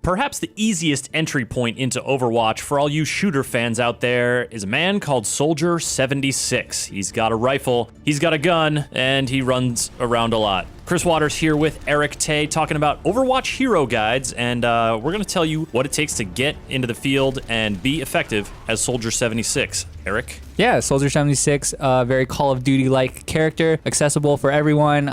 perhaps the easiest entry point into Overwatch for all you shooter fans out there is a man called Soldier 76. He's got a rifle, he's got a gun, and he runs around a lot. Chris Waters here with Erick Tay talking about Overwatch hero guides, and we're going to tell you what it takes to get into the field and be effective as Soldier 76. Erick? Yeah, Soldier 76, very Call of Duty-like character, accessible for everyone.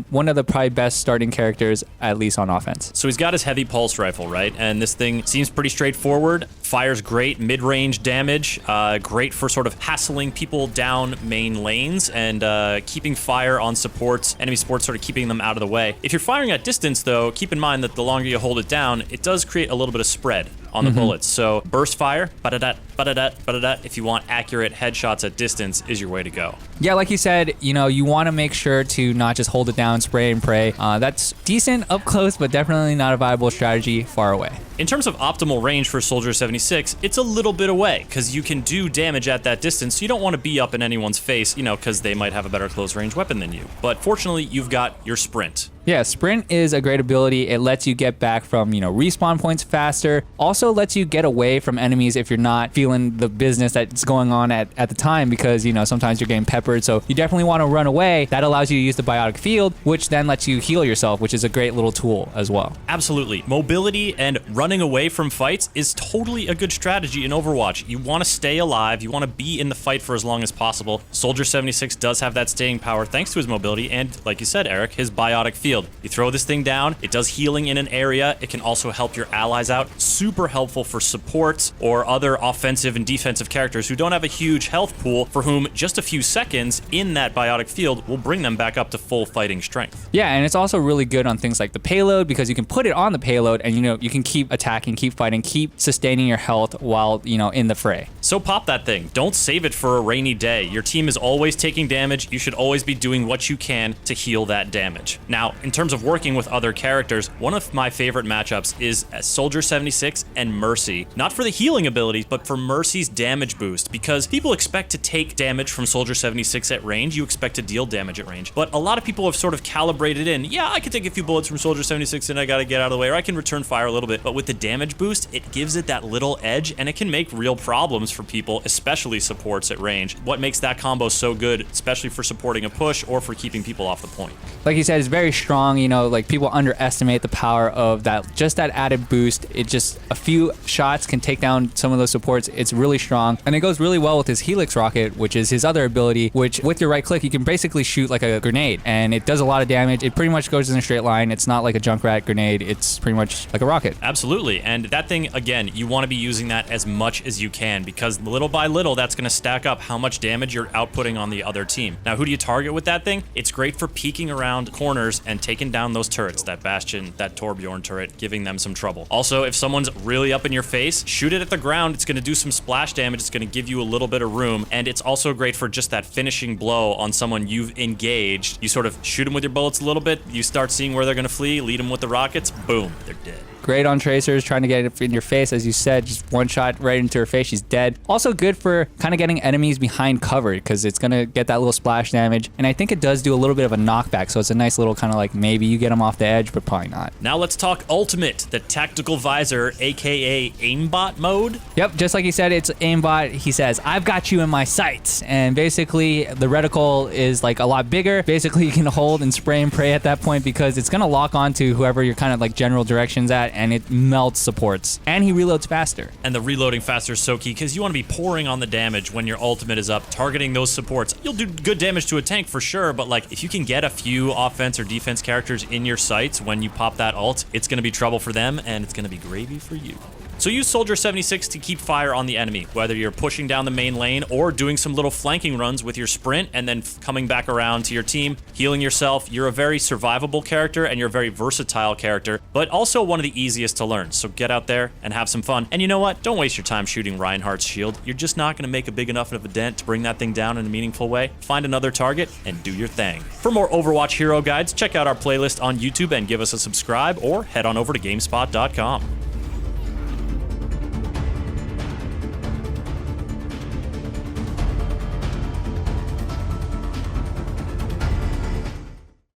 One of the probably best starting characters, at least on offense. So he's got his heavy pulse rifle, right? And this thing seems pretty straightforward. Fires great mid-range damage, great for sort of hassling people down main lanes and keeping fire on supports, enemy supports, sort of keeping them out of the way. If you're firing at distance, though, keep in mind that the longer you hold it down, it does create a little bit of spread on the bullets. So burst fire, if you want accurate headshots at distance, is your way to go. Yeah, like you said, you want to make sure to not just hold it down, spray and pray. That's decent up close, but definitely not a viable strategy far away. In terms of optimal range for Soldier 76, it's a little bit away, because you can do damage at that distance, so you don't want to be up in anyone's face, because they might have a better close range weapon than you. But fortunately, you've got your sprint. Yeah, sprint is a great ability. It lets you get back from, respawn points faster. Also lets you get away from enemies if you're not feeling the business that's going on at the time, because, sometimes you're getting peppered. So you definitely want to run away. That allows you to use the biotic field, which then lets you heal yourself, which is a great little tool as well. Absolutely. Mobility and running away from fights is totally a good strategy in Overwatch. You want to stay alive. You want to be in the fight for as long as possible. Soldier 76 does have that staying power thanks to his mobility and, like you said, Erick, his biotic field. You throw this thing down, it does healing in an area, it can also help your allies out. Super helpful for supports or other offensive and defensive characters who don't have a huge health pool, for whom just a few seconds in that biotic field will bring them back up to full fighting strength. Yeah, and it's also really good on things like the payload, because you can put it on the payload and you can keep attacking, keep fighting, keep sustaining your health while, in the fray. So pop that thing. Don't save it for a rainy day. Your team is always taking damage. You should always be doing what you can to heal that damage. Now, in terms of working with other characters, one of my favorite matchups is Soldier 76 and Mercy. Not for the healing abilities, but for Mercy's damage boost, because people expect to take damage from Soldier 76 at range. You expect to deal damage at range. But a lot of people have sort of calibrated in, yeah, I can take a few bullets from Soldier 76 and I gotta get out of the way, or I can return fire a little bit. But with the damage boost, it gives it that little edge, and it can make real problems for people, especially supports at range. What makes that combo so good, especially for supporting a push or for keeping people off the point? Like you said, it's very strong. Like people underestimate the power of that, just that added boost. It just, a few shots can take down some of those supports. It's really strong, and it goes really well with his Helix rocket, which is his other ability, which with your right click, you can basically shoot like a grenade, and it does a lot of damage. It pretty much goes in a straight line. It's not like a Junkrat grenade. It's pretty much like a rocket. Absolutely, and that thing, again, you want to be using that as much as you can, because little by little, that's going to stack up how much damage you're outputting on the other team. Now, who do you target with that thing? It's great for peeking around corners and taking down those turrets, that Bastion, that Torbjorn turret, giving them some trouble. Also, if someone's really up in your face, shoot it at the ground. It's going to do some splash damage. It's going to give you a little bit of room, and it's also great for just that finishing blow on someone you've engaged. You sort of shoot them with your bullets a little bit, you start seeing where they're going to flee, lead them with the rockets, boom, they're dead. Great on tracers, trying to get it in your face, as you said, just one shot right into her face, she's dead. Also good for kind of getting enemies behind cover, because it's going to get that little splash damage, and I think it does do a little bit of a knockback, so it's a nice little kind of like, maybe you get them off the edge, but probably not. Now let's talk Ultimate, the tactical visor, aka aimbot mode. Yep, just like he said, it's aimbot. He says, I've got you in my sights, and basically the reticle is like a lot bigger. Basically you can hold and spray and pray at that point, because it's going to lock onto whoever your kind of like general directions at, and it melts supports, and he reloads faster. And the reloading faster is so key, because you want to be pouring on the damage when your ultimate is up, targeting those supports. You'll do good damage to a tank for sure, but like if you can get a few offense or defense characters in your sights when you pop that ult, it's going to be trouble for them, and it's going to be gravy for you. So use Soldier 76 to keep fire on the enemy, whether you're pushing down the main lane or doing some little flanking runs with your sprint and then coming back around to your team, healing yourself. You're a very survivable character, and you're a very versatile character, but also one of the easiest to learn. So get out there and have some fun. And you know what? Don't waste your time shooting Reinhardt's shield. You're just not going to make a big enough of a dent to bring that thing down in a meaningful way. Find another target and do your thing. For more Overwatch hero guides, check out our playlist on YouTube and give us a subscribe, or head on over to GameSpot.com.